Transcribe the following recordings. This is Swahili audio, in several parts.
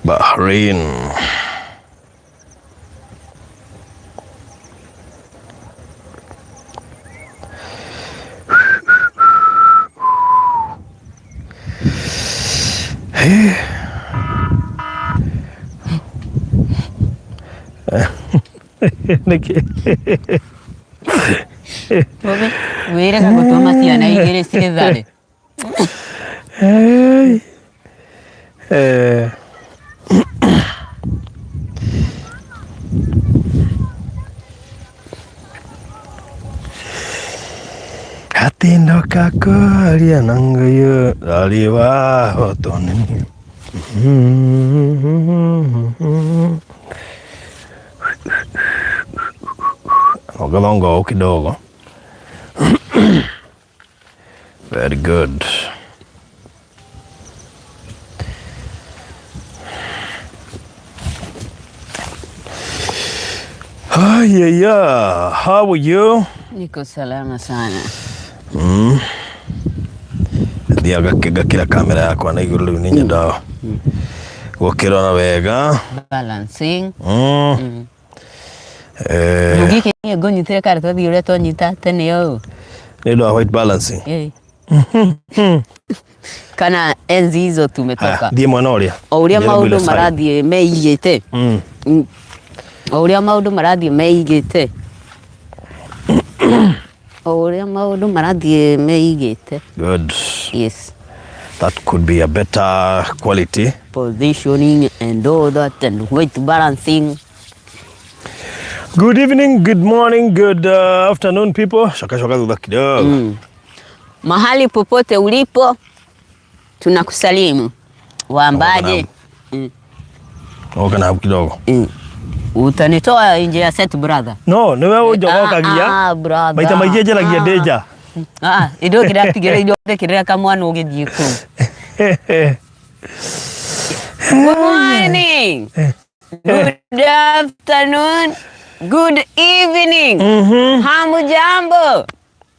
Bahrain. Wera ka gutuma ciana igiri cithare. Hatindo kakoria nangayo aliwa hotonini. Ogalongo kidogo. Very good. Yeah. How are you? Niko salama sana. Ndiaga kila kamera yako na iguru ni nyenda. Gukirona wega. Balancing. Ngiki ni gonyitire karto thiure to nyita tene yo. Ni ndo white balancing. Kana enzi hizo tumetoka. Ndiye mwana uria. Uria maundu marathie meigite. Uria maundu marathie meigite. Uria maundu marathie meigite. Good. Yes. That could be a better quality. Positioning and all that and weight balancing. Good evening, good morning, good afternoon people. Shaka dhudha kidogo. Mahali popote ulipo tunakusalimu. Waambaje? Kana hapo kidogo. Utanitoa nje ya set brother. No, ni wewe ujokagia. Brother. Maita maije lagia deja. Ido kiratigire ido tekirira kamwana ugithiko. Good morning. Good afternoon. Good evening. Hamujambo.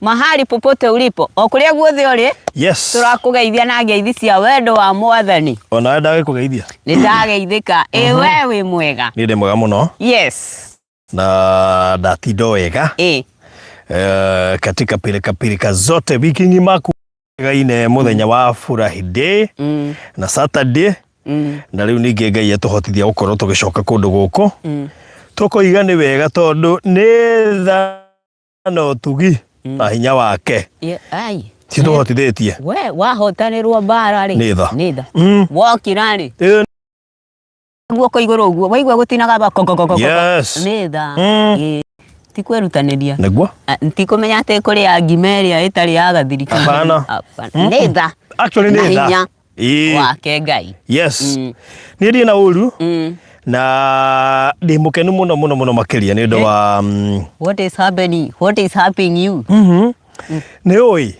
Mahali popote ulipo. Okuria guothe uri? Yes. Turakugeithia na ngeithi cia wendo wa Mwathani. Ona ndawe kugeithia. Nitageithika. Wewe mwega. Ni mwega muno. Yes. Na ndatindo wega. Katika pilika zote wiki ngima kugaine muthenya wa furahi day na Saturday. Na riu ninge Ngai atuhotithia gukorwo tugicoka kundu guku. Tukoiga ni wega tondu ni thano tugi na hinya wake. Ai. Tituhotithitie. We wahotanirwo mbara ri. Nitha. Wokira ri. Guoko iguru uguo waigua gutinaga ba kokokoko. Yes. Nitha. Tikwerutaniria. Negwa? Ntikumenya ate kuri ya Gimeria itari ya gathirika. Hapana. Nitha. Actually nitha. Wake Ngai. Yes. Ni ndi na uru. Na ndi mukenu muno makiria ni ndo wa What is happening? What is happening you? Ni oi.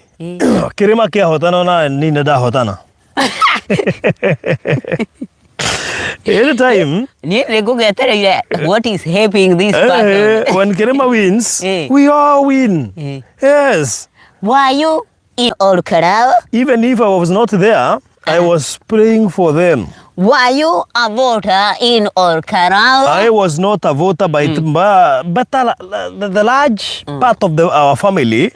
Kirima kia hotana na ni ndahotana. Every time what is happening this person? when Kirima wins, we all win. Yes. Why you in Olkarao? Even if I was not there, I was praying for them. Why you a voter in Olkarao? I was not a voter, but the large part of our family,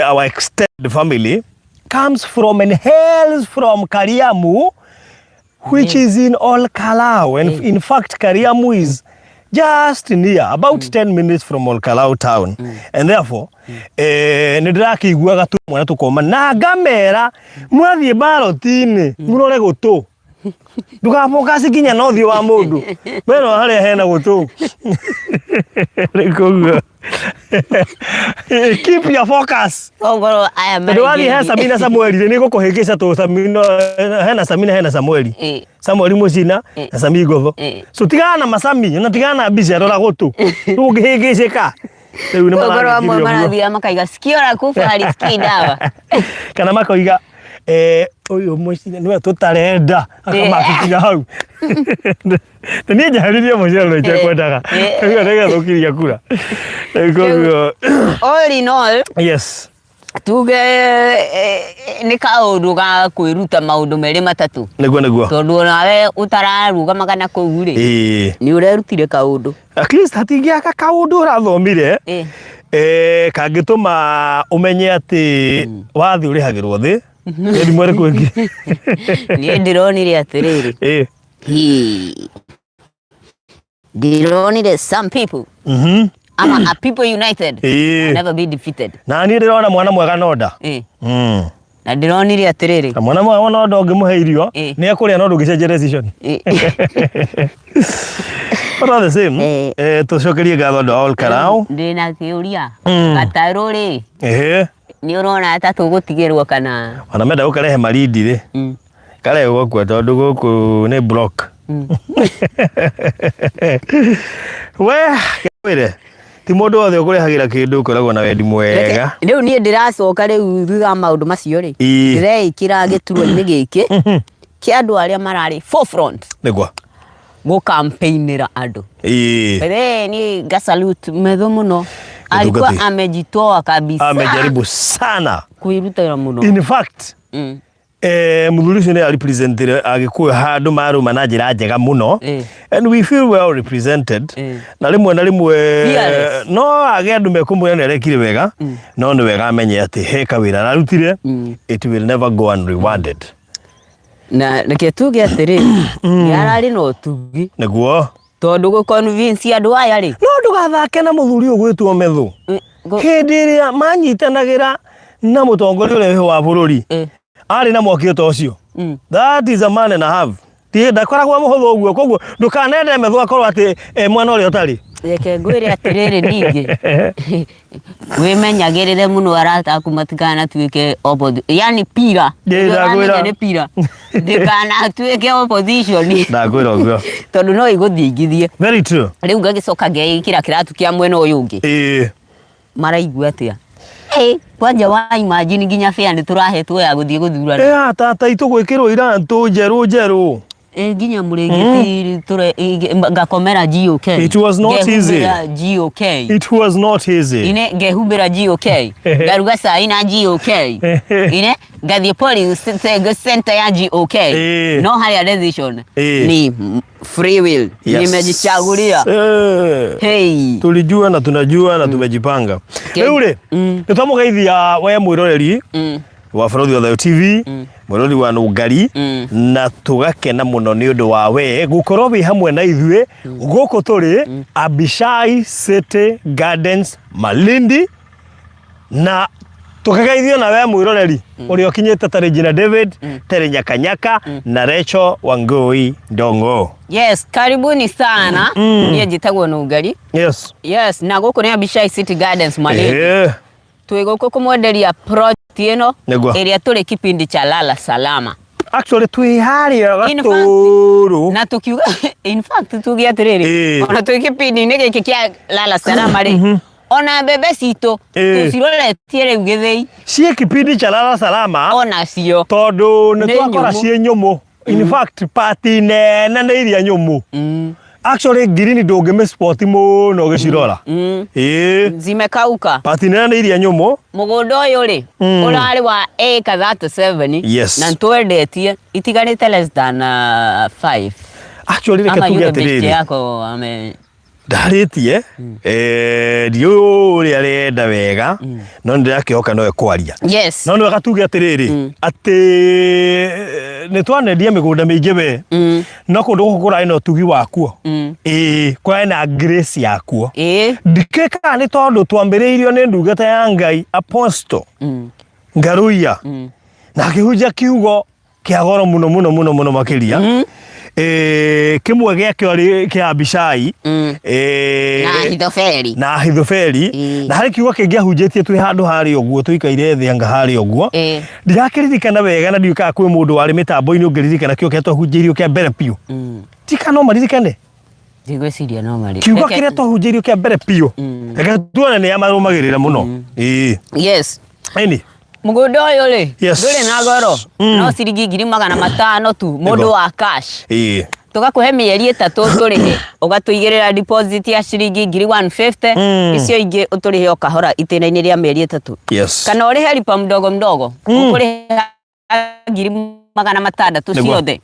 our extended family, comes from and hails from Kariamu, which is in Olkalau. And in fact, Kariamu is just near, about 10 minutes from Olkalau town. And therefore, nidraki guaga tu mwana tukoma na gamera mwathie barotini murore gutu ndugafoka sikinya no thio wa mundu weno haria hena gutu rikuga keep your focus. Ogoro I am Ndwali he Samina Samueli ni gukuhikisha tu Samina hena Samina hena Samueli Samueli Mucina na Sami Gotho so tigana na Masami na tigana na Bicia rora gutu ndugihikishika ogoro amwe marathia makaiga sikio la kufa halisikii dawa kana makoiga Uyu mucine niwe tutarenda akamakinya hau ni njaharirie mucere nje kwendaga nega thukiria kura all in all yes tuge ni kaundu ga kwiruta maundu meri matatu niguo tondu nawe utararuga magana kuu ri ni urerutire kaundu at least hatingiaka kaundu urathomire kangituma umenye ati wathi urihagirwo thi ni mwere kwingi ni ndironire atiriri ndironire some people a people united never be defeated na ni ndirona mwana mwega noda na ndironire atiriri mwana mwega noda ungimuhe irio ni akuria no ndugicenje decision all the same tucokerie ngatho Noel Karau ndina kiuria Gataru ri ni urona ata tugutigirwo kana ona menda ukarehe maridi ri kare gukwa tondu guku ni block we wire ti mundu othe ukurehagira kindu ukoragwo na wendi mwega riu ni ndiracoka riu thutha maundu macio ri ndireikira giturwa-ini giki ki andu aria marari forefront niguo go campaignira andu ni gasalute medho muno alikuwa amejitoa kabisa amejaribu sana kuiruta muno in fact muthuri ucio ni represented agikuyu handu maruma na njira njega muno and we feel well represented na rimwe no age andu mekumwira ni arekire wega no ni wega amenye ati he kawira ararutire it will never go unrewarded na ketuge atiri yarari no tugi niguo tondu go convince andu aya ri no ndugathake na muthuri ugwitwo methu hindi ria manyitanagira na mutongoria uria wa bururi ari na mwakio ta ucio that is a man and a half ti ndakoragwo muhuthu uguo koguo ndukanende methu akorwo ati mwana uria utari reke ngwire atiriri ningi wimenyagirire muno arata kumatikana tuike opposition yani pira ni pira ndikana tuike opposition ndagwira uguo tondu no iguthingithie very true riu ngagicoka ngeikira kiratu kia mwena uyu ungi maraigua atia kwanja wa imagine nginya fea ni turahetwo ya guthie guthurana tata itugwikirwo irantu njeru nginya muringiti ture ngakomera GOK it was not easy GOK it was not easy ine ngehumbira GOK garuga saa ina GOK ine gathie police center ya GOK no higher decision ni free will nimejichagulia tulijua na tunajua na tumejipanga ule nitwamugeithia we mwiroreri wa Borothi wa Thayũ TV mwirori wa Nungari na tugakena muno ni undu wa we gukorwo wi hamwe na ithuĩ guku turi Abishai City Gardens Malindi na tukageithio na we mwiroreri uri okinyete ta Regina David Tere Nyakanyaka na Rachel Wangui Ndongo. Yes, karibuni sana. Niye jitagwo Nungari. Yes, na guku ni Abishai City Gardens Malindi. Twiguku kumwenderia project ino area turi kipindi cha lala salama. Actually twi haria gaturu na tukiuga in fact tugi atiriri ona twi kipindi ni giki kia lala salama ri ona bebe cito tucirore tiere ugithei cie kipindi cha lala salama ona cio tondu ni twakora cie nyumu in fact party nene ni iria nyumu actually green ndungime sport muno gicirora zimekauka party nene ni iria nyumu mugunda uyu ri urari wa acre 37 na twendetie itigarite less than 5 actually reke tuge atiriri yako ame ndaritie dio uri arenda wega no ndirakihoka no ekwaria no no gatuge atiriri ati ni twanendia migunda mingi we no kundu gukura ino tugi wakuo kwa ina grace yakuo ndikeka ni tondu twambiriirio ni ndugata ya Ngai Apostle Ngaruia na kihunja kiugo kia goro muno makiria kimwe gĩake kia Abishai na Hithofeli na hari kiugo kingi ahunjĩtie twi handu hari ũguo tuikaire thĩ anga hari ũguo ndirakiririkana wega na ndiukaga kwĩ mũndũ warĩ mĩtambo-inĩ ũngĩririkana kĩo kĩa twahunjĩirio kĩa mbere piũ tika no maririkane ndigwĩciria no maririkane kiugo kĩrĩa twahunjĩirio kĩa mbere piũ reke tuone nĩ amarũmagĩrĩra mũno yes ĩni Mugondo uyu ri nduri na goro no ciringi 500 tu mundu wa cash tugakuhe mieri 3 turihe ugatuigirira deposit ya ciringi 150 icio ingi uturihe okahora itena-ini ria mieri 3 kana urihe lipa mdogo mdogo ukurihe 600 ciothe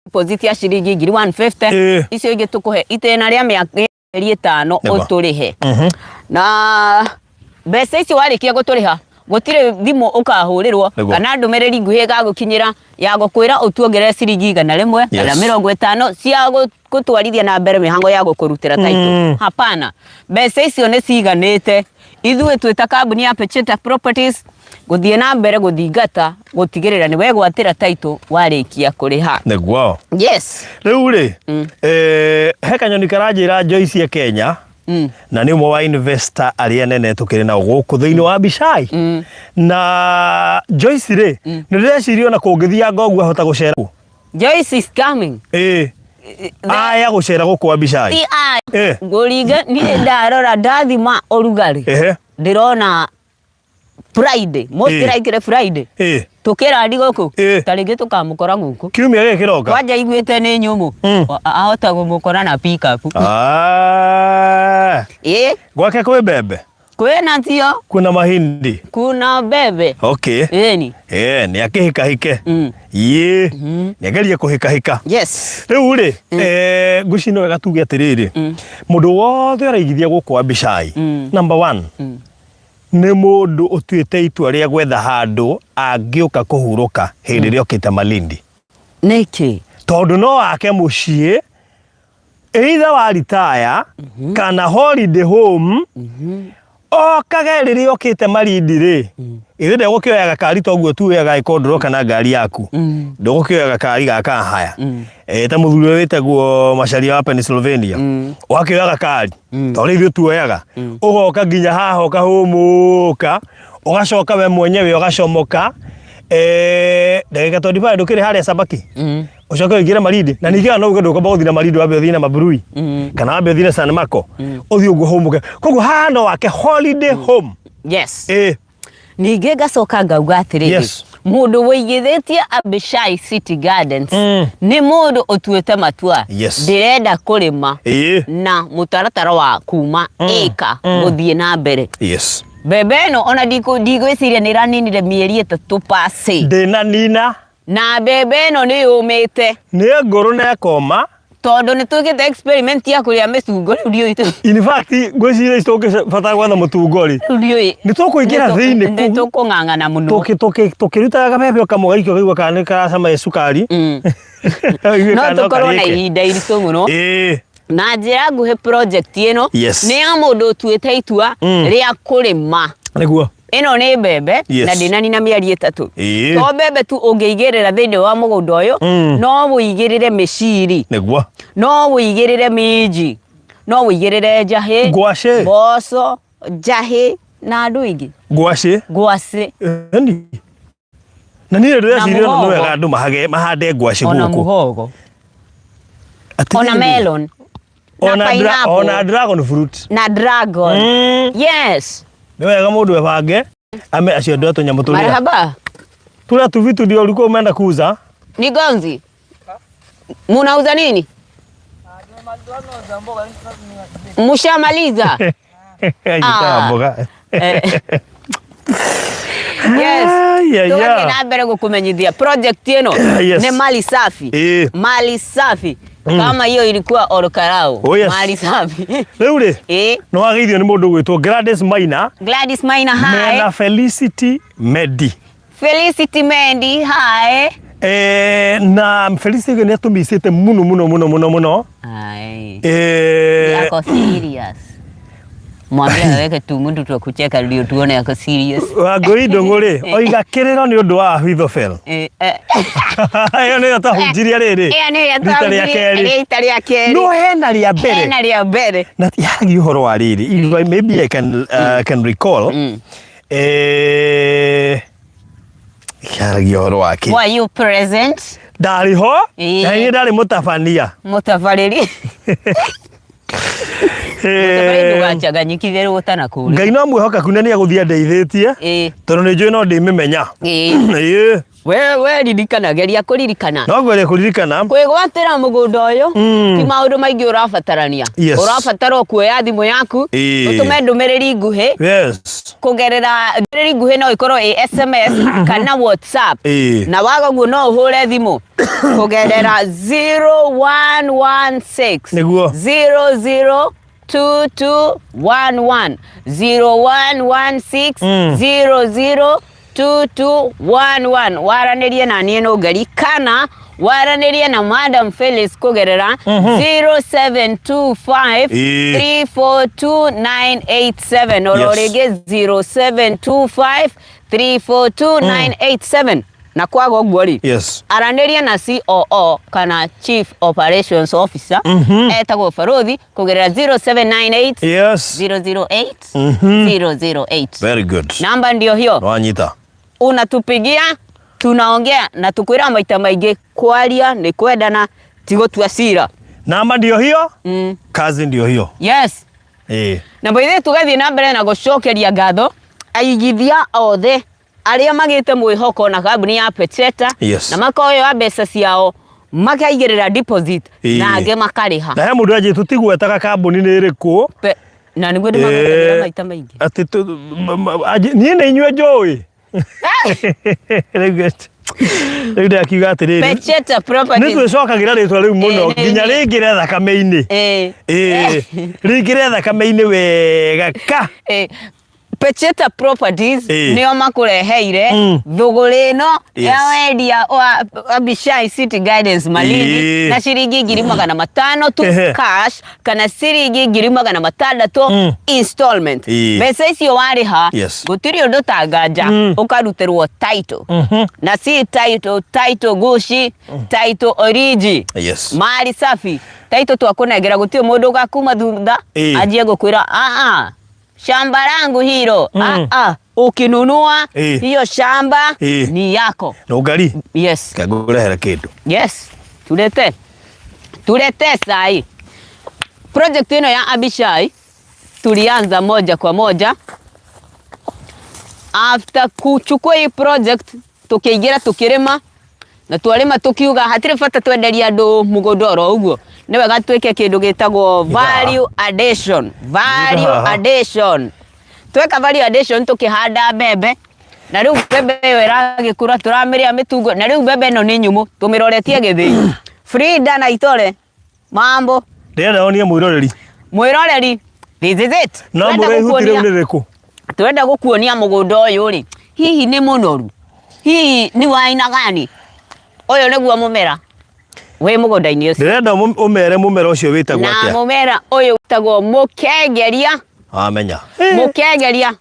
deposit ya ciringi 150 icio ingi tukuhe itena ria mieri 5 uturihe na mbeca icio warikia guturiha gutire thimu ukahurirwo kana ndumereri nguhi gagukinyira ya gukwira utuongerere ciringi 100 kana 50 cia gutwarithia na mbere mihango ya gukurutira title hapana mbeca icio ni ciganite ithuĩ twita kambuni ya Pecheta Properties guthie na mbere guthingata gutigirira ni we gwatira title warikia kuriha niguo yes riu ri he kanyoni karanjira Joyce ya Kenya na ni umwe wa investor aria nene tukiri na guku thiini wa Bishai na Joyce ri ni ndecirio na kungithia ngogu ahota gucera Joyce is coming aya gucera guku wa Bishai nguriga ni ndarora ndathima urugari ndirona Friday most likely Friday tukira ndi guku taringi tukamukora guku kiumia giki kiroka kwanja iguite ni nyumu ahota gumukora na pick up gwake kwe bebe kwena tio kuna mahindi kuna bebe okay ni akihika hike ni ageria kuhika hika yes riu ri ngucino wega tuge atiriri mundu wothe araigithia guku wa Bishai number 1 ni mundu utuite itua ria gwetha handu angiuka kuhuruka hindi ria okite Malindi niki tondu no wake mucii either wa retire kana holiday home okage riria okite Malindi ri ithe ndegukioyaga kari toguo tu wega ikondoro kana ngari yaku ndugukioyaga kari gaka haya ta muthuri witagwo Macharia wa Pennsylvania wakioyaga kari tori ithu tuoyaga ugoka nginya haha ukahumuka ugacoka we mwenyewe ugacomoka ndagika 25 ndukiri haria Sabaki ucoke ingira Malindi na nikia no ugedo ukamba guthina Malindi wabe uthina Maburui kana wabe uthina San Marco uthi ugu humuke koguo hano wake holiday home yes nige gacoka ngauga atiriri mundu wigithetie Bishai City Gardens ni mundu utuite matua ndirenda kurima na mutaratara wa kuma eka guthie na mbere bebe no ona ndigwiciria ni raninire mieri 3 pasi ndina nina na bebe no ni umite ni nguru na koma tondu ni tukite experiment ya kuria micungo riu itu in fact ngwiciria istoke fata gwatha mutungori riu ni tukuingira thiini ni tukung'ang'ana muno tukiruta gabebe okamugaikio kaigua kana karacama sukari no tukorwo na ihinda iritu muno na njira nguhe project ino ni ya mundu utuite itua ria kurima niguo ino ni bebe na ndinani na mieri 3 to bebe tu ungeigirira thiini wa mugunda uyu no wuigirire miciri niguo no wuigirire minji no wuigirire njahi ngwaci mboco njahi na andu ingi ngwaci ni na ni ndeciria no wega andu mahande ngwaci guku ona muhogo ona melon ona dragon fruit na dragon yes ni wega mundu ebange ame acio ndo tunyamu turia marhaba turia tu vitu ndio ulikuwa umeenda kuuza ni gonzi munauza nini mushamaliza mboga yes tuweke na mbere gukumenyithia project ino ni mali safi mali safi kama hiyo ilikuwa Orokarao mali safi riu ri no wageithio ni mundu gwitwo Gladys Maina hi na Felicity Medi hi na Felicity ni atumicite muno ai yako serious mwambie weke tu mundu tu kucheka ndio tuone yako serious wagoi ndongore oiga kiriro ni undu wa Hwithofel ayo ni atahunjiria riri rita ria keri no hena ria mbere na yagi uhoro wa riri maybe I can recall yagi uhoro wake were you present ndari ho na ni ndari mutabariri Tũtabari ndũgachanganyikithie gũtana kũrĩ. Ngai no mwĩhoka kuna nĩ agũthia ndeithĩtie. Tondũ nĩ njũĩ no ndĩmĩmenya. We ririkana, geria kũririkana. No geria kũririkana. Kwĩgwatĩra mũgũnda ũyũ ti maũndũ maingĩ ũrabatarania. Ũrabatara kuoya thimũ yaku, ũtũme ndũmĩrĩri nguhĩ. Kũgerera ndũmĩrĩri nguhĩ no ikorwo SMS kana WhatsApp. Na waga ũguo no ũhũre thimũ kũgerera 0116 002211 0116 002211 waranĩrie na niĩ no Ngari kana waranĩrie na Madam Phyllis kũgerera 0725 342987 oro rĩngĩ 0725 342987 na kwaga ũguo rĩ aranĩria na COO kana Chief Operations Officer etagwo Barothi kũgerera 0798 008 008. Very good. Namba ndio hiyo. Wanyita. Unatupigia, tunaongea na tukwĩra maita maingĩ kwaria ni kwendana ti gũtua cira. Namba ndio hiyo? Kazi ndio hiyo. Yes. Na baithe tugathie na mbere na gũcokeria ngatho aigithia othe arĩa magĩte mwĩhoko na kambuni ya Peteta na makoya mbeca ciao makaigĩrĩra deposit na angĩ makarĩha. Na he mũndũ aje tutigwetaga kambuni nĩ ĩrĩkũ? Na nĩguo ndĩmagĩrĩra maita maingĩ. Atĩ niĩ nĩ inyuĩ njũĩ. Rĩu ndakiuga atĩrĩrĩ. Peteta Properties. Nĩ twĩcokagĩra rĩtwa rĩu mũno nginya rĩingĩre thakame-inĩ. Rĩingĩre thakame-inĩ wega ka. Peteta Properties nĩo makũreheire thũgũrĩ ĩno ya wendia wa Abishai City Gardens Malindi na ciringi 500 tu cash kana ciringi 600 installment. Mbeca icio warĩha gũtirĩ ũndũ ta nganja ũkarutĩrwo title na si title gushi title origi mali safi title twakũnengera gũtirĩ mũndũ ũgakuma thutha anjie gũkwĩra shamba langu hilo. Ukinunua hiyo shamba ni yako. Na Ngari. Yes. Kagurehera kindu. Yes. Tulete sai. Project ino ya Abishai tulianza moja kwa moja. After kuchukua hii project tukiingira tukirima na twarima tukiuga hatire bata twenderia andu mugondoro uguo ni wega twike kindu gitagwo value addition. Tweka value addition tukihanda mbembe na riu mbembe iyo iragikura turamiria mitungo na riu mbembe ino ni nyumu tumiroretie githii Frida na Itore mambo ndenda onie mwiroreri this is it no murehutire uniriku twenda gukuonia mugunda uyu ri hihi ni munoru hihi ni waina gani uyu niguo mumera we mugunda-ini ucio ndenda umere mumera ucio witagwo atia na mumera uyu witagwo mukengeria amenya mukengeria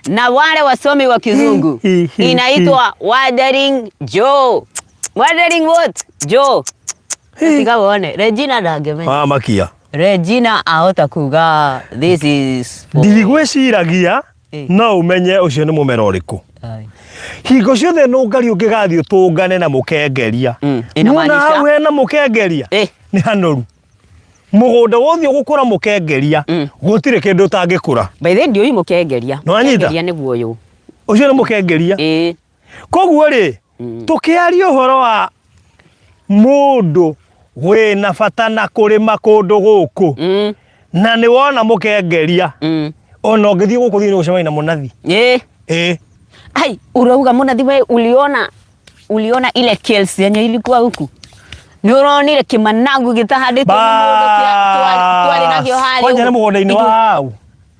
na wale wasomi wa kizungu inaitwa Wuthering Joe. Wuthering what? Joe. Sikawone Regina ndangĩmenya makia Regina ahota kuga this is ndigwĩciragia no umenye ucio nĩ mumera ũrĩkũ. Hingo ciothe no Ngari ũngĩgathio tũngane na mũkengeria nona hau hena mũkengeria nĩ hanoru mugunda wothe ũgũkũra mũkengeria gũtirĩ kĩndũ ũtangĩkũra. By the way ndio mũkengeria mũkengeria nĩguo ũyũ ucio nĩ mũkengeria. Koguo rĩ tũkĩaria ũhoro wa mũndũ wĩna bata na kũrĩma kũndũ gũkũ na nĩ wona mũkengeria ona ũngĩthiĩ gũkũ thĩinĩ gũcemania na mũnathi ai urauga mũnathi we uliona ile kills yenye ilikuwa huku ni uronire kimanangu gitahanditwo twari nakio hali kwanja nĩ mũgũnda-inĩ wao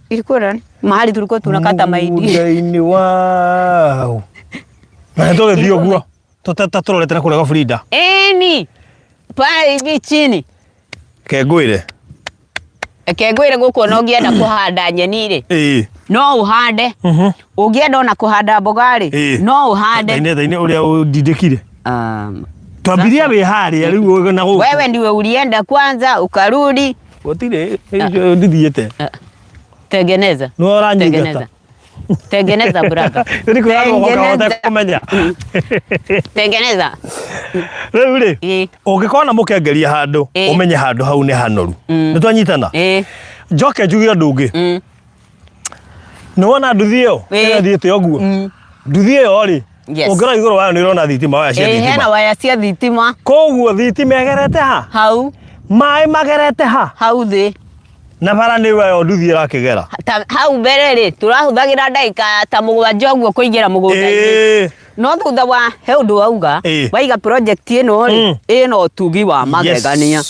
ilikuwa nani mahali tulikuwa tunakata mahindi mũgũnda-inĩ wao na tũgĩthiĩ ũguo tũrorete na kũrega Frida ni pale hivi chini kengwĩre gũkũ no ngĩenda kũhanda nyeni rĩ no uhande ũngĩenda ona kũhanda mboga rĩ no uhande nenda-inĩ ũrĩa ũndindĩkire twambiria wĩ harĩa rĩu na gũkũ wewe ndiwe ulienda kwanza ukarudi gũtirĩ ndithiĩte tengeneza no ũranyingata tengeneza brother tengeneza rĩu rĩ ũngĩkorwo na mũkengeria handũ ũmenye handũ hau nĩ hanoru nĩ twanyitana Njoke njuge ndungi Nĩwona nduthi ĩyo ĩthiĩte ũguo nduthi ĩyo rĩ ũngĩrora igũrũ wayo nĩũrona thitima waya cia thitima hena waya cia thitima koguo thitima ĩgerete ha hau maĩ magerete ha hau thĩ na bara nĩ wayo nduthi ĩrakĩgera hau mbere rĩ tũrahũthagĩra ndagĩka ta 7 ũguo kũingĩra mũgũnda-inĩ no thutha wa he ũndũ wauga waiga project ĩno rĩ ĩno ũtugi wa magegania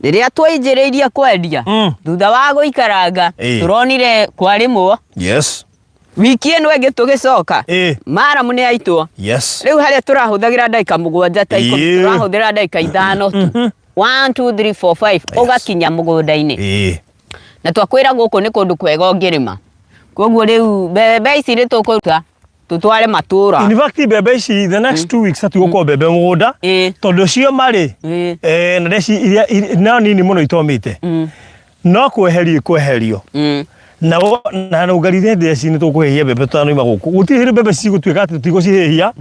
rĩrĩa twainjĩrĩirie kwendia thutha wa gũikaranga tũronire kwarĩmwo wiki ĩno ĩngĩ tũgĩcoka maramu nĩ aitwo rĩu harĩa tũrahũthagĩra ndagĩka 7 ta 10 tũrahũthĩra ndagĩka 5 tu 1 2 3 4 5 ũgakinya mũgũnda-inĩ na twakwĩra gũkũ nĩ kũndũ kwega ũngĩrĩma koguo rĩu mbembe ici nĩ tũkũruta tutware matura in fact mbembe ici the next 2 weeks atigũkorwo mbembe mũgũnda tondũ cio marĩ na ndeci iria no nini mũno itomĩte no kweherio na ũgarithie ndeci nĩ tũkũhĩhia mbembe tũtanoima gũkũ gũtirĩ mbembe cigũtuĩka atĩ tũtigũcihĩhia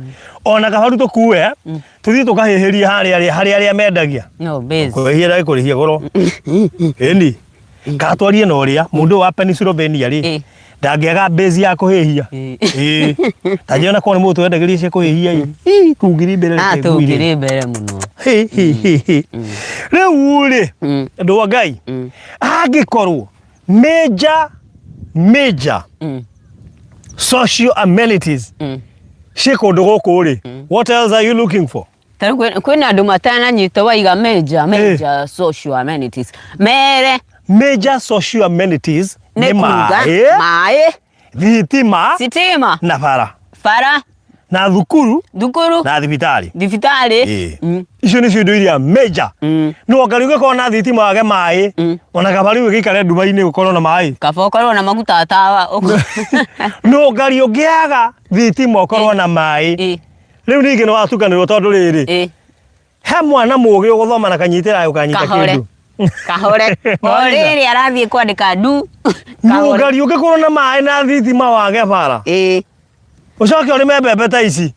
ona kabaru tũkue tũthiĩ tũkahĩhĩria harĩa arĩa mendagia kũhĩhia ndagĩ kũrĩhia goro ĩni katwarie na ũrĩa mũndũ wa Pennsylvania rĩ ndangĩaga base ya kũhĩhia tanjĩona korwo nĩ mũndũ twendagĩria cia kũhĩhia tungiri mbere mũno rĩu rĩ andũ wa Ngai angĩkorwo major social amenities ciĩ kũndũ gũkũ rĩ what else are you looking for kwĩna andũ matananyita waiga major social amenities major social amenities nĩ maĩ thitima na bara na thukuru na thibitarĩ icio nĩcio indo iria major no ngari ũngĩkorwo na thitima wage maĩ ona kaba rĩu gĩikare nduma-inĩ gũkorwo na maĩ kaba ũkorwo na maguta tawa no ngari ũngĩaga thitima ũkorwo na maĩ rĩu ningĩ nĩ watukanĩrwo tondũ rĩrĩ he mwana mũgĩ ũgũthoma na kanyitĩra ũkanyita kĩndũ kahore rĩrĩ arathiĩ kwandĩka ndu no ngari ũngĩkorwo na maĩ na thitima wage bara ũcoke ũrĩme mbembe ta ici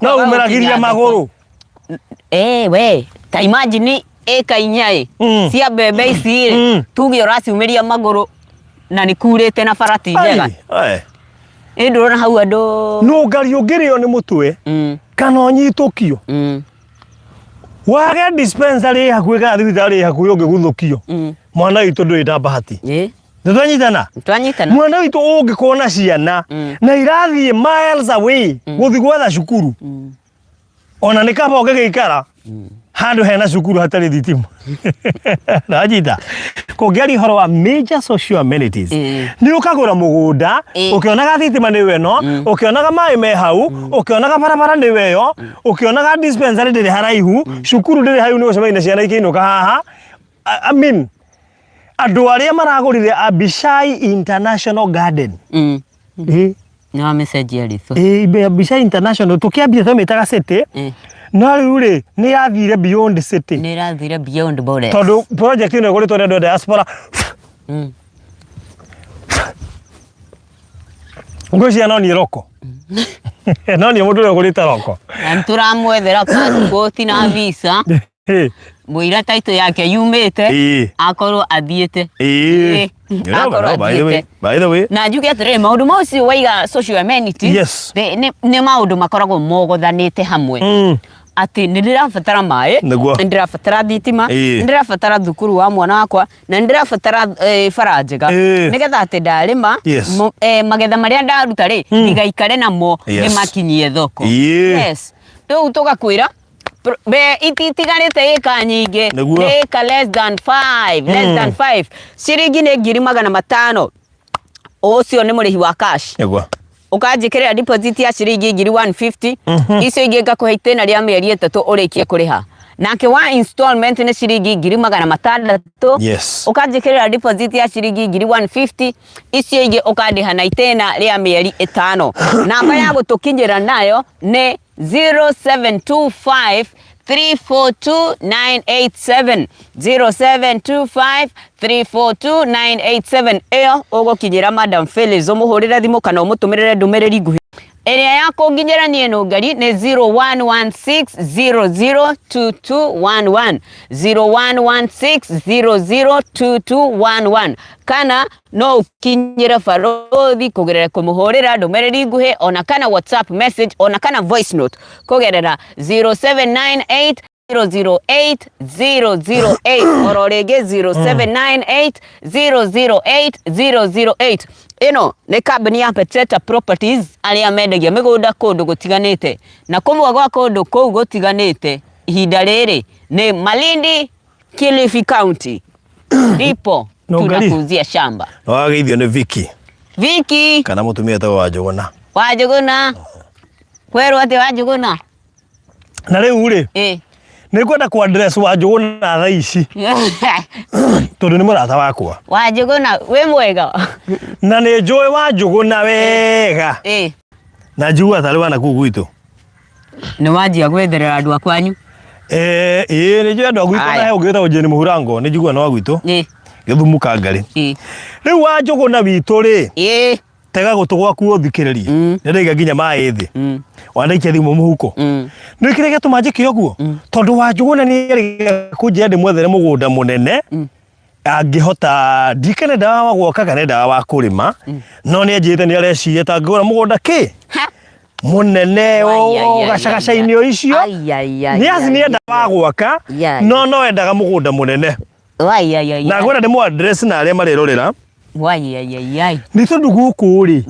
no umeragiria magũrũ we ta imagine ĩka 4 cia mbembe ici tuge ũraciumĩria magũrũ na nĩ kurĩte na bara ti njega ndũrona hau andũ no ngari ũngĩrĩo nĩ mũtwe kana ũnyitũkio wage dispensary hakuhĩ kana thibitarĩ hakuhĩ ũngĩguthũkio mwana witũ ndũrĩ na bahati Twanyitana mwana witũ ũngĩkorwo na ciana na irathiĩ miles away gũthiĩ gwetha cukuru ona nĩ kaba ũngĩgĩikara handũ hena cukuru hatarĩ thitima rajita kũngĩaria ũhoro wa major social amenities nĩ ũkagũra mũgũnda ũkĩonaga thitima nĩ weno ũkĩonaga maĩ me hau ũkĩonaga barabara nĩ weyo ũkĩonaga dispensary ndĩrĩ haraihu cukuru ndĩrĩ hau nĩ ũcemaine ciana ikĩinũka haha I mean andũ arĩa maragũrire Abishai International Garden nĩ wa message ritho Abishai International tũkĩambia tũmĩtaga city no rĩu rĩ nĩ yathire beyond city nĩ ĩrathire beyond borders tondũ project ĩno ĩgũrĩtwo nĩ andũ a diaspora ngwĩciria no niĩ roko no niĩ mũndũ ũrĩa ũgũrĩte roko na nĩtũramwethera passport na visa mũira taito yake yumĩte akorwo athiĩte by the way na njuge atĩrĩ maũndũ macio waiga social amenities nĩ maũndũ makoragwo mogothanĩte hamwe atĩ nĩ ndĩrabatara maĩ nĩ ndĩrabatara thitima nĩ ndĩrabatara thukuru wa mwana wakwa na nĩ ndĩrabatara bara njega nĩgetha atĩ ndarĩma magetha marĩa ndaruta rĩ ndigaikare namo nĩmakinyie thoko rĩu tũgakwĩra be ititigarĩte ĩka nyingĩ ĩka less than 5 ciringi nĩ 500 ũcio nĩ mũrĩhi wa cash ũkanjĩkĩrĩra deposit ya ciringi 150 icio ingĩ ngakũhe itĩna rĩa mĩeri 3 ũrĩkie kũrĩha nake wa installment nĩ ciringi 600 ũkanjĩkĩrĩra deposit ya ciringi 150 icio ingĩ ũkandĩha na itĩna rĩa mĩeri 5 namba ya gũtũkinyĩra nayo nĩ 0725 342 987 0725 342 987 ĩyo ũgũkinyĩra Madam Phyllis ũmũhũrĩre thimũ kana ũmũtũmĩrĩre ndũmĩrĩri nguhĩ area yako nginyera nie no ngari ni 0116002211 0116002211 kana no ukinyira Farodhi kugerera kumuhorera ndumereri nguhe ona kana WhatsApp message ona kana voice note kugerera 0798 008 ororege 0798 ino ni kambuni ya Peteta Properties aria mendagia migunda kundu gutiganite na kumwe gwa kundu kou gutiganite ihinda riri ni Malindi, Kilifi County ndipo tunakuzia shamba. Wageithio ni Vicky kana mutumia tawo Wajuguna kweru ati Wajuguna na riu ri nikwenda ku address Wajuguna thaa ici tondu ni murata wakwa Wajuguna we mwega na ni njui Wajuguna wega na njigua tari wana kuu gwitu ni wanjia gwetherera andu akwanyu ni njui andu agwitu na he ungita Jane Muhurango ni njigua no agwitu Githumu Kangari riu Wajuguna witu ri tega gutu gwaku uthikiririe ni ndaiga nginya mai thi wandaikia thimu muhuko ni kirege tumanjike oguo tondu Wajuguna ni kunjia ndi mwethere mugunda munene angihota ndikene dawa wa gwoka kana dawa wa kurima no ni anjite ni areciria ta ngora mugunda ki munene o gacagacaini o icio ni aci ni dawa gwoka no endaga mugunda munene na ngora ndi mu address na aria marirorera ni tondu guku ri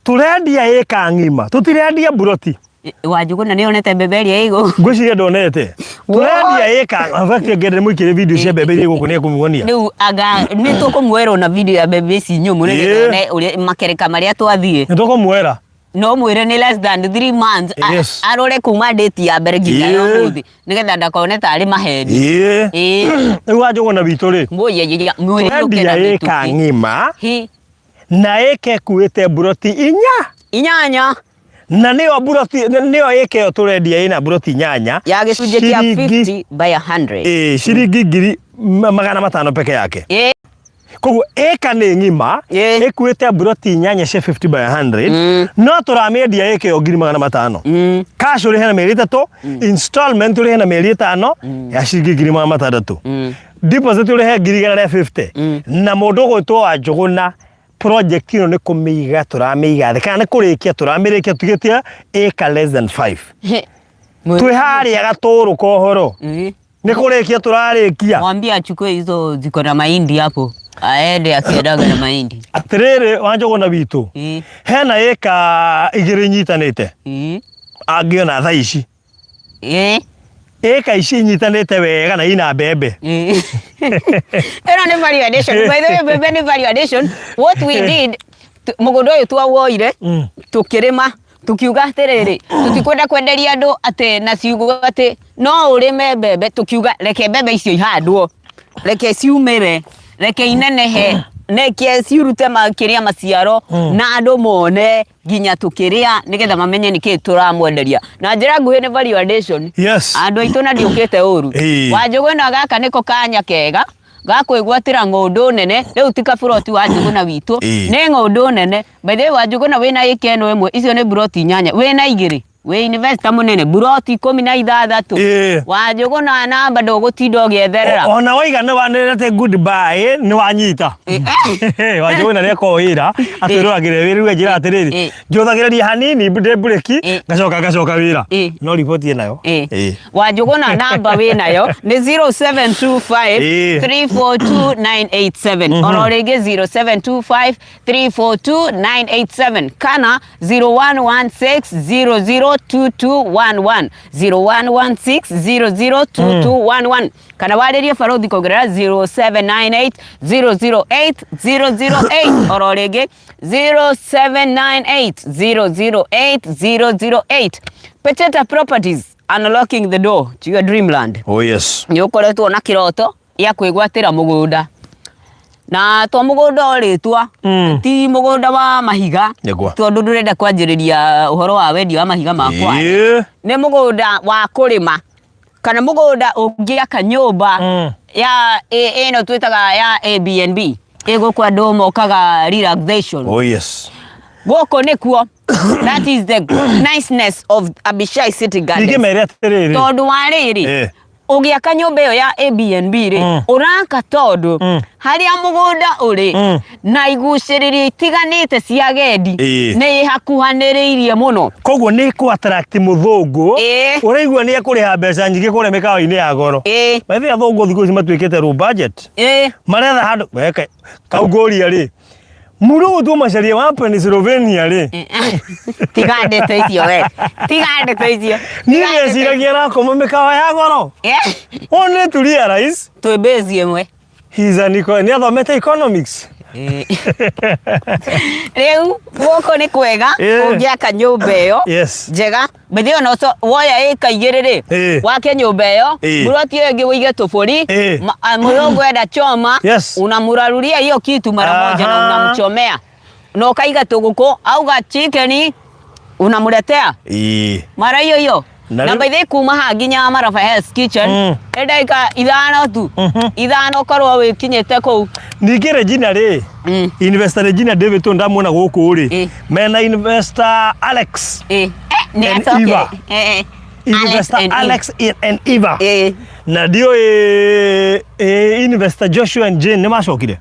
turendia eka ngima tutirendia buroti Wajuguna ni onete mbebe iria igo ngwiciria ndonete turendia eka afaki ngende mwikire video cia mbebe iria guku ni kumwonia riu aga ni tukumwera na video ya mbebe ici nyumu ni ne uri makereka maria twathie ni tukumwera no mwire ni less than 3 months arore kuma date ya mbere nginya yomuthi nigetha ndakone tari maheni riu Wajuguna witu ri mwire turendia eka ngima na eke kuite buroti inyanya na niyo buroti niyo eke yo turendia ina buroti nyanya ya gicunje kia 50 by 100 shiringi ngiri 500 peke yake koguo eka ni ngima ekuite buroti nyanya cia 50 by 100 no turamendia eke yo ngiri 500 cash uri hena meri 3 installment uri hena meri 5 ya shiringi ngiri 600 deposit uri hena ngiri 150 na mundu gwitwo Wajuguna project ino ni kumiga turamiga kana ni kurikia turamirikia tugitia eka less than 5 twi haria gaturu kohoro ni kurikia turarikia mwambie achukue hizo ziko na mahindi hapo aende akiendaga na mahindi atiriri Wajuguna witu hena eka igiri nyitanite angiona thaa ici eka ici nyitanite wega na ina mbembe era ni value addition by the way mbembe ni value addition what we did mugundo uyu twawoire tukirima tukiuga atiriri tutikwenda kwenderia andu ati na ciugo ati no urime mbembe tukiuga reke mbembe icio ihandwo reke ciumire reke inenehe neke ciurute makiria maciaro na andu mone ginya tukiria nigetha mamenye niki turamwenderia na njira nguhi ni value addition andu aitu na ndiukite uru Wajuguna gaka niko kanya kega gakwigwatira ng'undu nene riu tika buroti Wajuguna witu ni ng'undu nene by the way Wajuguna wina ikeno imwe icio ni buroti nyanya wina igiri we investor munene buroti 16 Wajuguna na bado gutinda gietherera ona waiga ni wanirete goodbye ni wanyita Wajuguna ni kohira atiroragire wiru njira atiriri njuthagireria hanini breki ngacoka wira no report nayo Wajuguna namba winayo ni 0725 342987 ororege 0725 kana 0116 002211 0116002211 kana waririe Farodhi kugerera 0798 008 ororege 0798 008 Peteta Properties unlocking the door to your dreamland. Oh yes. Ni ukoretwo na kiroto ya kwigwatira mugunda na to mugunda oritwa ti mugunda wa mahiga tondu ndurenda kwanjiriria uhoro wa wendia wa mahiga makwa ni mugunda wa kurima kana mugunda ungiaka nyumba ya ino twitaga ya Airbnb ego kwa domo kaga relaxation. Oh yes. Goko nikuo That is the niceness of Abishai City Gardens. Nige mere atiriri. Tondu wariri. Ugiaka nyumba iyo ya Airbnb ri uraka tondu haria mugunda uri na iguciriria itiganite cia gendi ni hakuhaniriirie muno koguo ni ku attract muthungu uraigua ni akuriha mbeca nyingi kure mikawa-ini ya goro maithe athungu thiku ici matuikite low budget maretha handu weke kaugoria ri muru tu macaria wa Pennsylvania ri tigandite icio we tigandite icio ni reciragia nakoma mikawa ya goro one to realize to base imwe he's an ni athomete economics Riu guoko ni kwega ungiaka nyumba iyo njega mbithio no woya ikaigiriri wake nyumba iyo buroti yengi wige tufuri muthungu enda choma unamuraruria hiyo kitu mara moja na unamchomea na ukaiga tuguku auga chicken unamuletea mara hiyo hiyo na mbithio kuma ha nginya Marafa Hell's Kitchen edaika ithano tu ithano korwo wikinyite ku ningi Regina ri investor Regina David to ndamwona guku ri mena investor Alex ni Eva investor Alex and Eva na dio investor Joshua and Jane ni macokire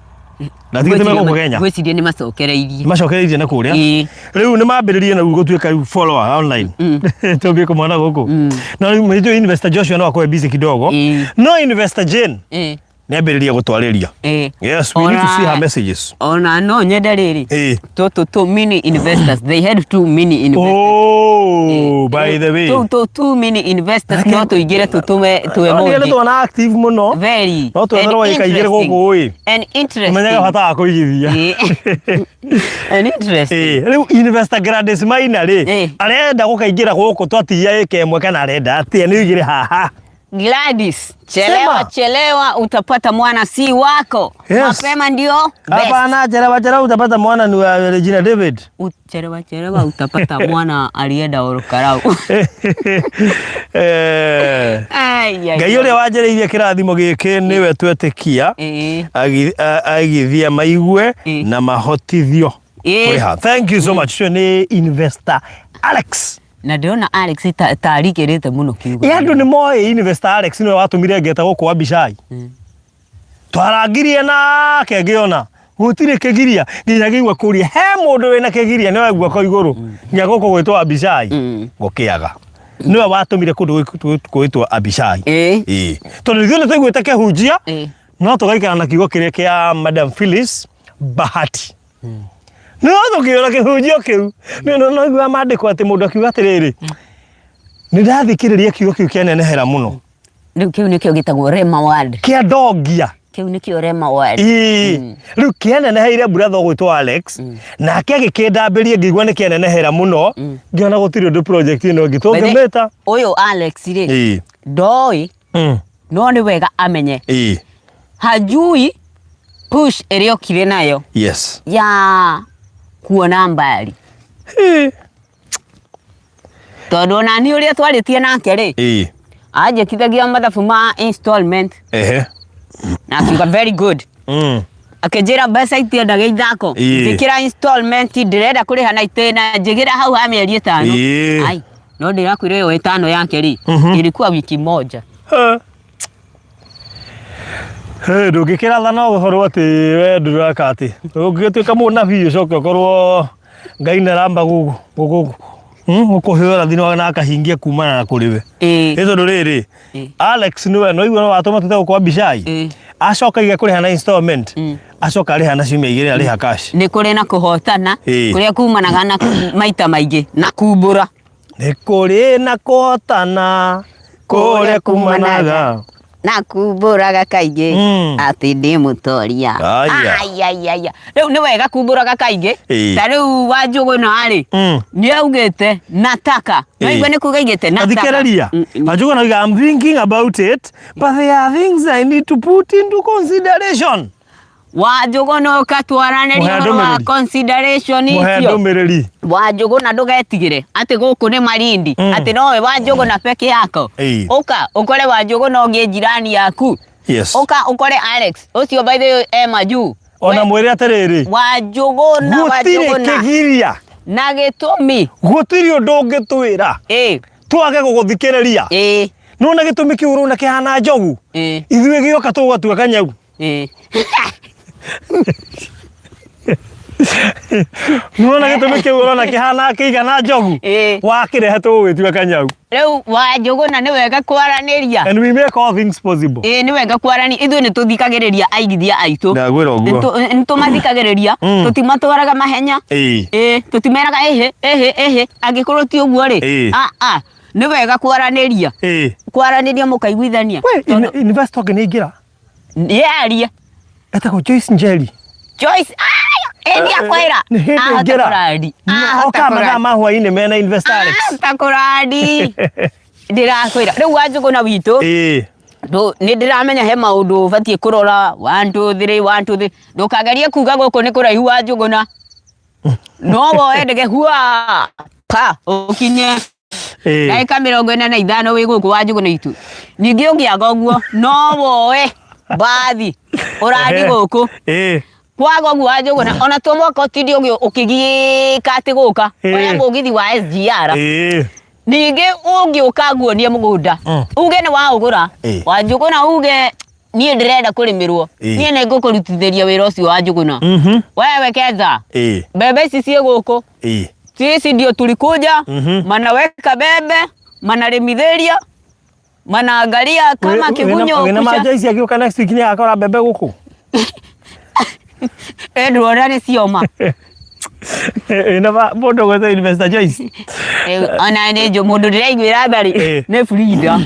na tigite meko Kenya gwicirie ni macokereirie na kuria riu ni mambiririe na gutuika follower online tobi ko mwana guku na mwitu investor Joshua no akwe busy kidogo no investor Jane ni ambiririe gutwariria yes we need to see her messages ona no nyenda riri two mini investors they had 2 mini investors by the way two mini investors no to igire tutume tuwe moja ni to na active muno very no to thoro ikaigire guku and interesting menyaga bata kuigithia and interesting riu investor Gladys Maina ri arenda gukaingira guku twatia ikemwe kana arenda atia ni igire haha Gladys, chelewa utapata mwana si wako. Mapema ndio best. Hapana, chelewa utapata mwana ni wa Regina David. Chelewa utapata mwana alienda Orokarau. Ngai uria wanjiriirie kirathimo giki niwe twetikia agithia maigue na mahotithio. Thank you so much. So ni investor Alex. Na ndiona Alex tarikirite muno kiugo. Andu ni moe investor Alex ni watumire ngeta guku Abishai. Twarangirie na kegiona. Gutire kegiria nginya giigwa kuria he mundu wina kegiria ni wagwa ko iguru nya guku gwitwa Abishai gukiaga. Niwe watumire kundu gwitwa Abishai. Tondu ithuĩ tũiguĩte kĩhunjia no tũgaikara na kiugo kĩrĩa kĩa Madam Phyllis Bahati. No tukiona kihunjio kiu no igua mandiko ati mundu akiuga atiriri ni ndathikiriria kiugo kiu kianenehera muno riu kiu nikio gitagwo Rema Word kia dogia kiu nikio Rema Word riu kianeneheire brother gwitwa Alex na agikindambirie ngigua ni kianenehera muno ngiona gutiri ndu project ino ngitungimeta uyu Alex ri ndoi no ni wega amenye hajui push iliokire nayo ya kuona mbali tondu nani uria twaritie nake ri aje kithagia mathabu ma installment na akiuga very good akejera mbeca itiendaga ithako ndikira installment ndirenda kuriha na itena njigira hau ha mieri 5 ai no ndirakwire yo 5 yake ri ilikuwa wiki moja ndungikira thana gukorwo ati we nduraka ati ungituika munabii ucoke ukorwo Ngai naramba guku gukuhira thino na akahingia kumana na kuriwe tondu riri Alex niwe no igwa no watuma tute gukwa Abishai acoka iga kuriha na installment acoka ariha na ciumia igiri ariha cash ni kuri na kuhotana kuria kumanaga na maita maingi na kumbura ni kuri na kuhotana kuria kumanaga na kumburaga kaingi ati ndi mutoria aya riu ni wega kumburaga kaingi ta riu Wanjugu no ari ni augite nataka no igwe ni kugaigite nataka thikeraria Wanjugu no I'm thinking about it but there are things I need to put into consideration Wanjugu no katwaraniria wa consideration icio Wanjugu na ndugetigire ati guku ni Malindi ati nowe Wanjugu na peke yako uka ukore Wanjugu no ngie jirani yaku uka ukore Alex ucio by the Majuu ona mwire atiriri Wanjugu na kegiria na gĩtũmi gũtirĩ ũndũ ũngĩtwĩra twage gũgũthikĩrĩria nona gĩtũmi kĩu ũrona kĩhana njogu ithuĩ gĩoka tũgatua kanyau nona gĩtũmi kĩu ũrona kĩhana kĩigana njogu wakĩrehe tũgũgĩtua kanyau rĩu Wanjũgũna nĩ wega kwaranĩria and we make all things possible nĩ wega kwaranĩria ithuĩ nĩ tũthikagĩrĩria aigithia aitũ nĩ tũmathikagĩrĩria tũtimatwaraga mahenya tũtimeraga angĩkorwo ti ũguo rĩ nĩ wega kwaranĩria mũkaiguithania investor ngĩnĩingĩra yaria etagwo Joyce Njeri Joyce akwĩra ahota kũrandi oka mathaa ma hwainĩ mena Investor Alex ahota kũrandi ndĩrakwĩra rĩu Wanjũgũna witũ nĩ ndĩramenya he maũndũ ũbatiĩ kũrora 1 2 3 ndũkagerie kuga gũkũ nĩ kũraihu Wanjũgũna no woe ndege hua pa ũkinye ndagĩka 45 wĩ gũkũ Wanjũgũna witũ ningĩ ũngĩaga ũguo no woe bathi ũrandi gũkũ kwaga ũguo Wanjũgũna ona tũmoka ũtindi ũkĩgiĩka atĩ gũka oya mũgithi wa SGR ningĩ ũngĩũka nguonie mũgũnda uge nĩ waũgũra Wanjũgũna uge niĩ ndĩrenda kũrĩmĩrwo niĩ nĩ ngũkũrutithĩria wĩra ũcio Wanjũgũna wewe Keza mbembe ici ciĩ gũkũ sisi ndio tulikuja manaweka bebe manarĩmithĩria manaangalia kama kĩgunyũ na majaisi agĩũka next week nĩ akora bebe gũkũ Edward nĩ cioma na mũndũ gwetha Investor Joyce ona nĩ mũndũ ndĩraiguĩra tharĩ nĩ Frida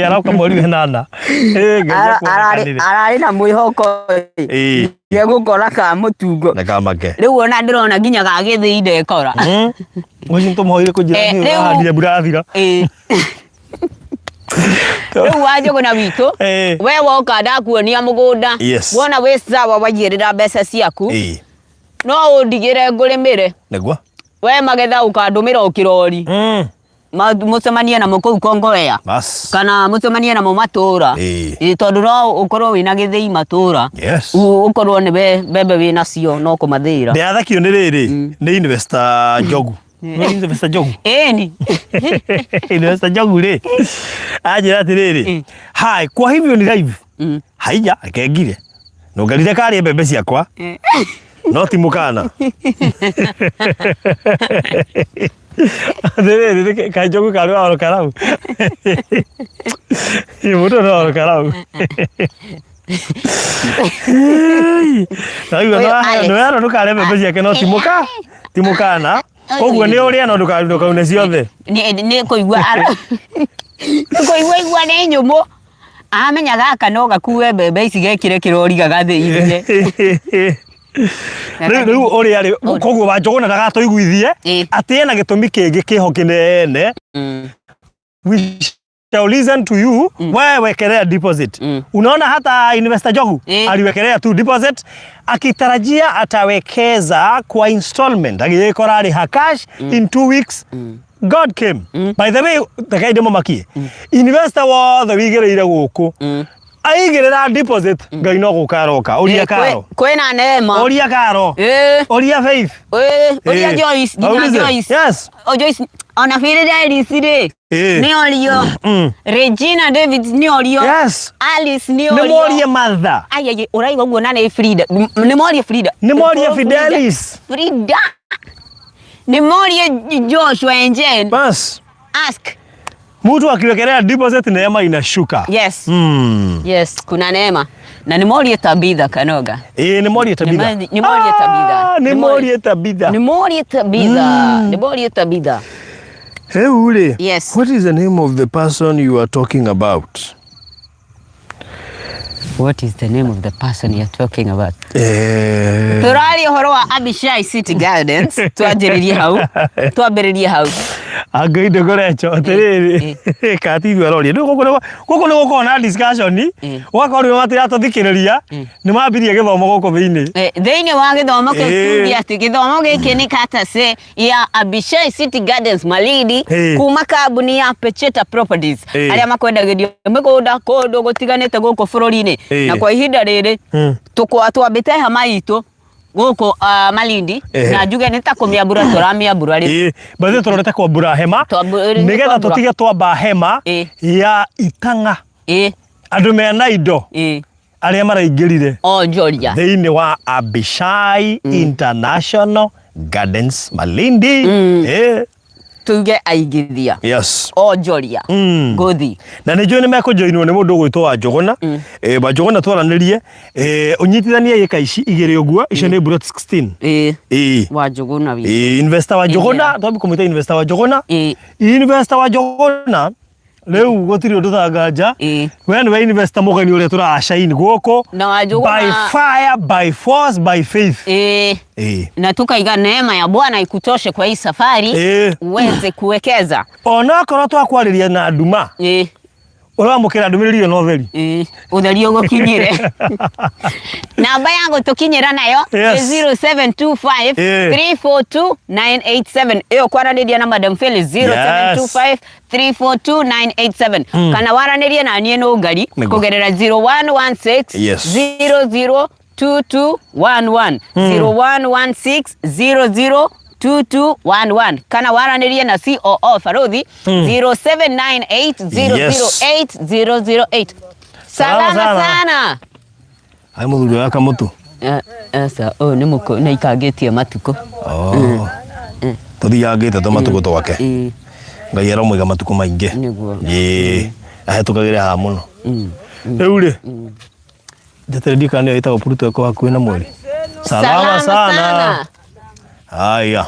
arauka mweri wenana ararĩ na mwĩhoko gũkora ka mũtungo na kamake rĩu ona ndĩrona nginya gagĩthĩi ndekora mũci tũmũhoire kũnjĩra nĩ ũrahandire mbura thira rĩu Wanjũgũna witũ we woka ndakuonia mũgũnda wona wĩ sawa waigĩrĩra mbeca ciaku no ũndigĩre ngũrĩmĩre nĩguo we magetha ũkandũmĩra ũkĩrori mũcemanie namo kũu Kongowea kana mũcemanie namo matũra tondũ no ũkorwo wĩna gĩthĩi matũra ũkorwo nĩ mbembe wĩnacio no kũmathĩra ndĩathakio nĩ rĩrĩ nĩ Investor Njogu Investor Njogu Investor Njogu rĩ anjĩra atĩrĩrĩ hai kwa hivyo ni live haija akengire nũngarire karĩe mbembe ciakwa no ti mũkana Debe ka Njogu karĩ wa karau mũndũ no wa karau no yaro ndũkarĩe mbembe ciake no ti mũkana koguo nĩ ũrĩa no ndũkaune ciothe nĩ kũigua igua nĩ nyũmũ amenya gaka no gakue mbembe ici gekĩre kĩrori gagathĩithie rĩu ũrĩa rĩ koguo Wanjũgũna ndagatũiguithie atĩ ena gĩtũmi kĩngĩ kĩho kĩnene we shall listen to you wewe wekelea deposit unaona hata Investor Njogu aliwekelea tu deposit akitarajia atawekeza kwa installment agĩkora arĩ cash in 2 weeks God came by the way takaide mamakie investor wothe wigĩrĩire gũkũ aigĩrĩra deposit Ngai no gũkaroka ũria Karo kwĩna neema ũria Karo ũria Faith ũria Joyce yes Joyce ona fĩrĩra rĩcirĩ nĩ orio Regina David nĩ orio Alice nĩ orio nĩ morie Martha ai ũraiga ũguo na nĩ Frida nĩ morie Frida nĩ morie Fidelis Frida nĩ morie Joshua Enjen bas ask mtu akiwekelea deposit neema inashuka yes kuna neema na ni morie Tabitha Kanoga ni morie Tabitha hey ule yes what is the name of the person you are talking about turari horo wa Abishai City Gardens twambĩrĩrie hau Angai ndegorecho atiriri kati thwarori guku nĩ gũkona discussion ũgakorwo matiratũthikĩrĩria nĩ mambirie gĩthomo gũkũ thĩinĩ wa gĩthomo kĩu atĩ gĩthomo gĩkĩ nĩ katase ya Abishai City Gardens Malindi kuma kambuni ya Pecheta Properties arĩa makwendagĩrio mĩgũnda kũndũ gũtiganĩte gũkũ bũrũri-inĩ na kwa ihinda rĩrĩ twambĩte hama itũ goko Malindi na njuge nita kumia bura turamia bura ri baze turorete kwa bura hema nigetha tutige twamba hema ya Itanga andu mena indo aria maraingirire onjoria thiini wa Abishai International Gardens Malindi tuge aigithia yes onjoria gothi na nä njå nä mekå joinwo nä må ndå gwä two wa Njågåna Njågåna twaranä unyitithanie ika ici igä rä å guo icio nä mbura 16 wa Njågåna investor wa Njågåna twambi kå mwä investor wa Njågåna investor wa Njågåna rä u gå tirä å ndå thanganja we nä we investor må geni å rä a tå racaini gå kå by fire by force by faith na tukaiga neema ya Bwana ikutoshe kwa hii safari uweze kuwekeza onakorwo twakwarĩria na nduma uramukira ndumiriri no theri utheri ugukinyire namba yangu tukinyira nayo 0725 342 987 iyo kwaraniria na Madam Phil 0725 342 987 kana waraniria na nie no ngari kugerera 0116 002211 0116 002211 kana waranirie na COO Farodhi 0798008008 salama sana ai muthuri wa kamutu asa ni muko na ikagetie matuko tuthiangite to matuko twake ngai aramwiga matuko maingi ahetukagire ha muno riu ri ndeterendi kana ita puruto kwa kwina mweri salama sana aya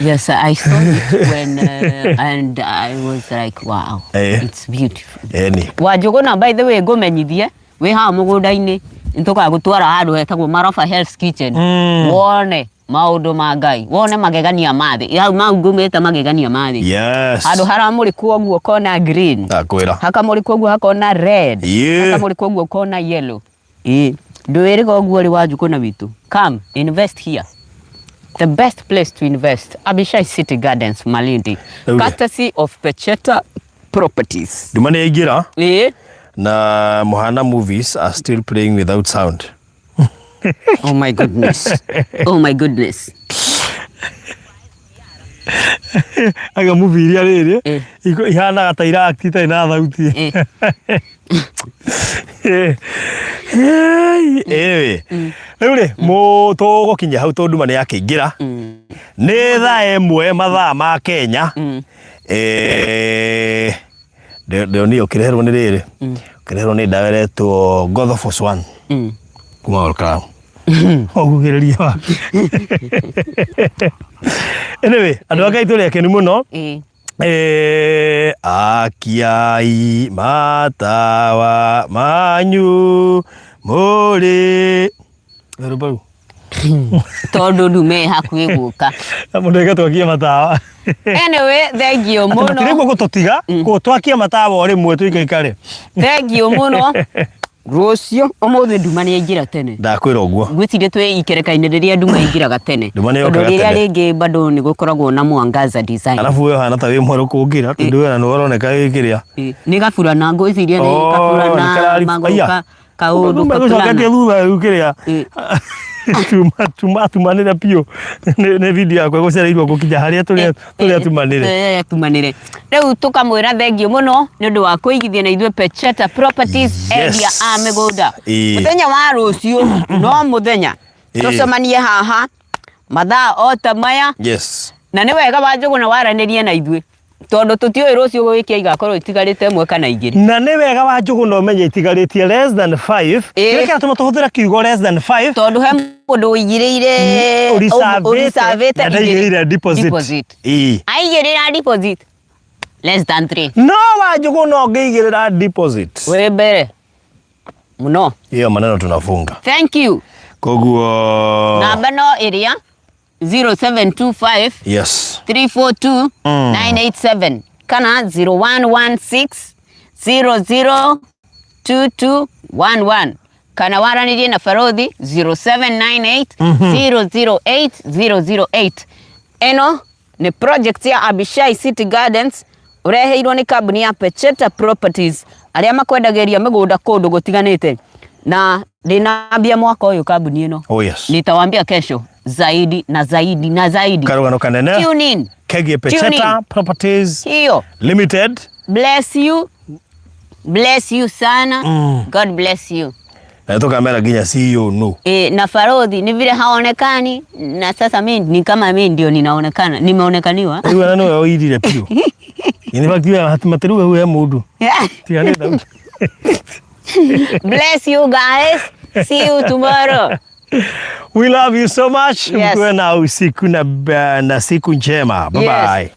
yes I saw it when and I was like wow it's beautiful wa Njũgũna by the way ngomenyithie we ha mugunda-ini ntuka gutwara handu hetagwo Marofa Health Kitchen wone maundu ma Ngai wone magegania mathi ya ngumite magegania mathi yes handu haramuri kuoguo kona green takwira hakamuri kuoguo hakona red hakamuri kuoguo kona yellow ndwiriga oguo ri wa Njũgũna witu come invest here. The best place to invest, Abishai City Gardens, Malindi, courtesy of Pecheta Properties. Dumane igira na Mohana movies are still playing without sound. Oh my goodness. Oh my goodness. Aga movie iria riri ihana gataira actita ina thauti riu ri mu tugukinya hau tondu mane yakiingira ni thaa emwe mathaa ma Kenya ndio ni ukireherwo ni riri ukireherwo ni ndaweretwo Godfos 1 kuma Olkam ogugiriria wa anyway andu agai tuli akeni muno akiai matawa manyu muri rubaru tondu ndume hakuhi guka mundu gatwakia matawa anyway thank you muno tirigwo gututiga ko twakia matawa ori mwe tuikaikare thank you muno Rocio omuthi nduma ni ingira tene ndakwira uguo gwitire twe ikereka-ini riria nduma ingiraga tene tondu riria ringi bado ni gukoragwo na mwangaza design alafu we hana ta wi mweru kungira tondu we no uroneka wikiria ni gabura na ngwiciria ni gabura na maguka kaundu katulana thutha wikiria tumanire pio ne video yakwa gucereirwo gukinya haria turia tumanire riu tukamwira thengio muno ni undu wa kuigithia na ithwe Pecheta Properties area a migunda muthenya wa rucio no muthenya tucemanie haha mathaa ota maya na ni wega wa Njũgũna waranirie na ithwe tondu tutioi rucio gwikia igakorwo itigarite mwe kana igiri na ni wega wa Njũgũna umenye itigaritie less than 5 kile tuma tuhuthira kiugo less than 5 tondu he mundu uigiriire urisavete igirire deposit aigirira deposit less than 3 no wa Njũgũna ungeigirira deposit we mbere muno hiyo maneno tunafunga thank you koguo namba no area 0725 342 987 kana 0116 002211 kana waranirie na Farodhi 0798 008 eno ni project ya Abishai City Gardens ureheirwo ni kambuni ya Pecheta Properties aria makwendageria migunda kundu gutiganite na Ndinaambia mwaka uyu kambuni ino. Oh yes. Nitawaambia kesho zaidi na zaidi na zaidi. Karugano kanene. Tune in. Kegi Pecheta Properties hiyo Limited. Bless you. Bless you sana. God bless you. Na toka mera ginya CEO no. Na Farodhi ni vile haonekani na sasa mimi ni kama mimi ndio ninaonekana. Nimeonekaniwa. Wewe nani wewe ile pio. In fact you have materuga huyu mudu. Tiane da. Bless you guys. See you tomorrow. We love you so much. Yes. Mkuwe na usiku na siku njema. Bye bye.